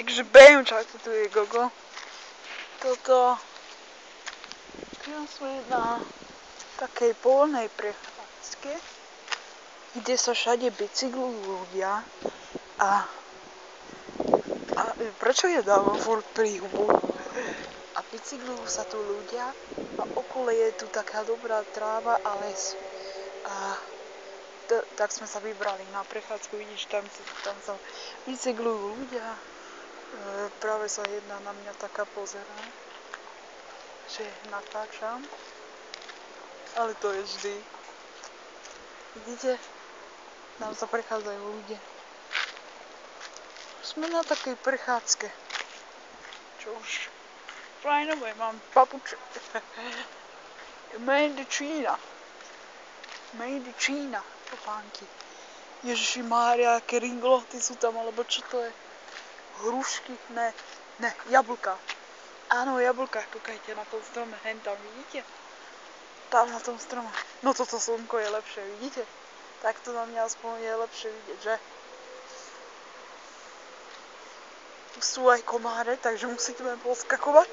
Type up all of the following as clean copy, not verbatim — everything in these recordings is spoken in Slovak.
Takže bejm, čakajte, tu je Gogo. Toto... Teraz sme na takej polnej prechádzke, kde sa všade bicyklujú ľudia a prečo je dávam furt príhubu? A bicyklujú sa tu ľudia a okolo je tu taká dobrá tráva a les. A tak sme sa vybrali na prechádzku, vidíš, tam sa bicyklujú ľudia. Práve sa jedna na mňa taká pozerá, že natáčam, ale to je vždy. Vidíte, tam sa prechádzajú ľudia. Sme na takej prechádzke, čo už fajnové, mám papuče. Made in China. Made in China, topánky. Ježišimária, aké ringloty sú tam, alebo čo to je? Hrušky? Ne, jablka. Áno, jablka, kúkajte na tom strome, hen tam, vidíte? Tam na tom strome. No toto slnko je lepšie, vidíte? Takto na mňa aspoň je lepšie vidieť, že? Tu sú aj komáre, takže musíme poskakovať.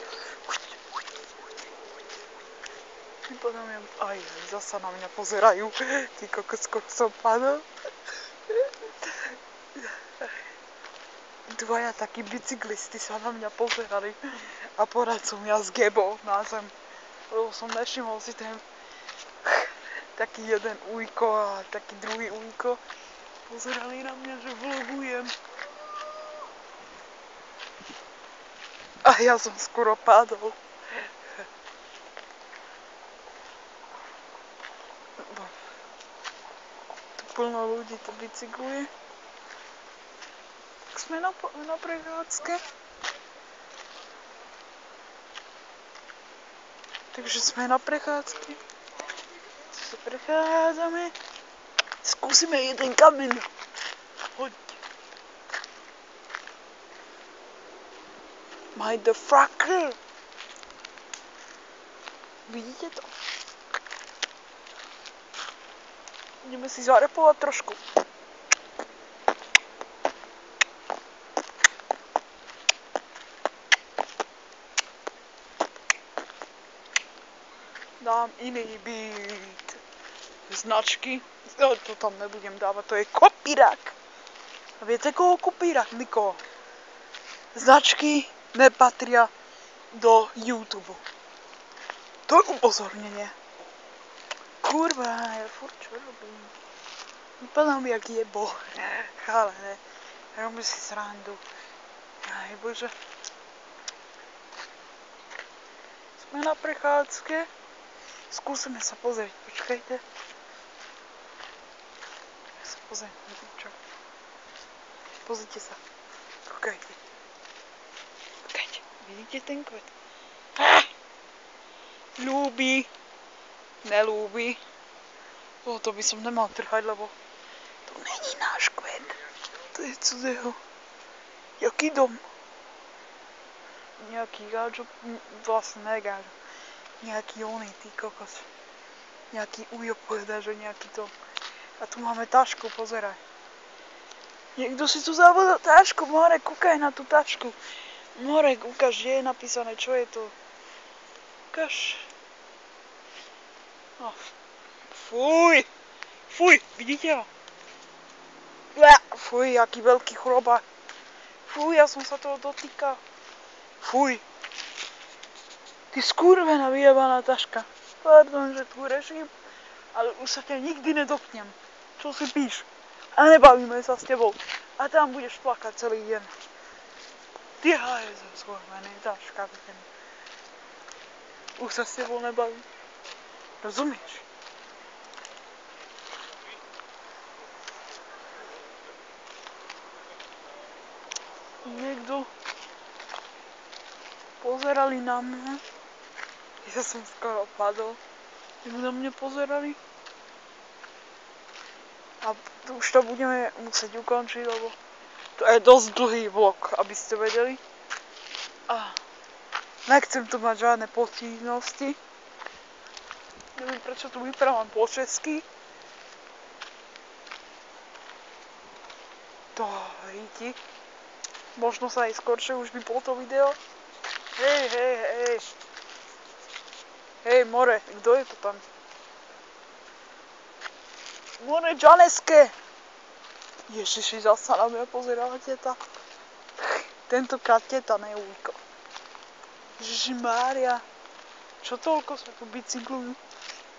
Potom aj zasa na mňa pozerajú. Ty kokos, skoro som padol. Dvaja takí bicyklisti sa na mňa pozerali a porad som ja zgebol na zem. Lebo som nevšimol si ten taký jeden ujko a taký druhý ujko. Pozerali na mňa, že vlogujem. A ja som skoro padol. Tu plno ľudí to bicykluje. Sme na prechádzke. Takže sme na prechádzke. Sa prechádzame. Skúsime jeden kameň. Poď. Motherfucker. Vidíte to? Ideme si zarepovať trošku. Dám iný beat. Značky. No, to tam nebudem dávať, to je kopírák. A viete koho kopírák? Nikoho. Značky nepatria do YouTube. To je upozornenie. Kurva, ja furt čo robím? Vypadám jak jebo. Ale ne. Robím si srandu. Aj bože. Sme na prechádzke. Skúsime sa pozrieť, počkajte. Ja sa pozriem, čo. Pozrite sa. Kúkajte. Kúkajte. Vidíte ten kvet? Ľúbi. Nelúbi. To by som nemal trhať, lebo to není náš kvet. To je cudzého. Jaký dom? Nejaký gáčo, vlastne ne gáčo. Nejaký oný, ty kokos. Nejaký ujo povedal, že nejaký dom. A tu máme tašku, pozeraj. Niekto si tu zabudol tašku, More, kúkaj na tú tašku. More, ukáž, kde je napísané, čo je to. Ukáž. Oh. Fuj, vidíte ho? Fuj, aký veľký chrobák. Fuj, ja som sa toho dotýkal. Fuj. Ty skurvená vyjebaná taška. Pardon, že tu reším, ale už sa ťa nikdy nedotknem. Čo si píš? A nebavíme sa s tebou. A tam budeš plakať celý deň. Ty hajzo, skurvený taška. Už sa s tebou nebavím. Rozumieš? Niekto pozerali na mňa. Ja som skoro padol. Niekto na mňa pozerali. A už to budeme musieť ukončiť, lebo to je dosť dlhý vlog, aby ste vedeli. A nechcem tu mať žiadne pochybnosti. Neviem, prečo tu vyprávam po česky. To vidíte. Možno sa aj skoršie už vyplo to video. Hej, hej, hej. Hej, more, kto je to tam? More Janeske. Ježiši, zasa na mňa pozerala teta. Tentokrát teta, ne ujko. Ježiši Mária. Čo toľko sa tu bicyklujú?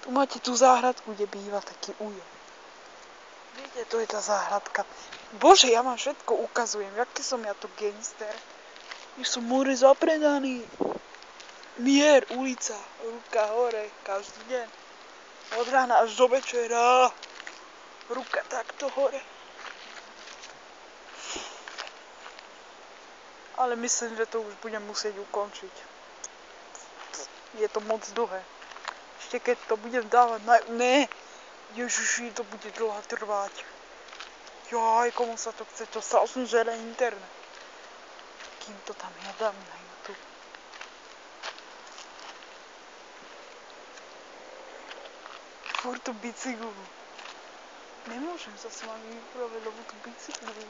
Tu máte tú záhradku, kde býva taký ujo. Viete, to je tá záhradka. Bože, ja vám všetko ukazujem. Jaký som ja tu gangster. Už som more zapredaný. Mier, ulica, ruka hore, každý deň. Od rána až do večera. Ruka takto hore. Ale myslím, že to už budem musieť ukončiť. Je to moc dlhé. Ešte keď to budem dávať na... Ne! Ježiši, to bude dlho trvať. Jaj, komu sa to chce, to sa osm žere internet. Kým to tam ja dám na YouTube. Furt tu bicyklujú. Nemôžem sa s vami vypravať, lebo tu bicyklujú.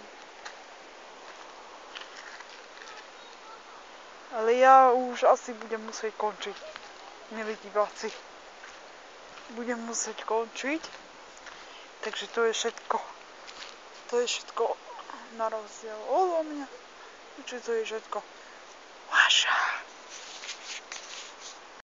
Ale ja už asi budem musieť končiť. Milí diváci. Budem musieť končiť. Takže to je všetko. To je všetko na rozdiel odo mňa. Čiže to je všetko. Vaša.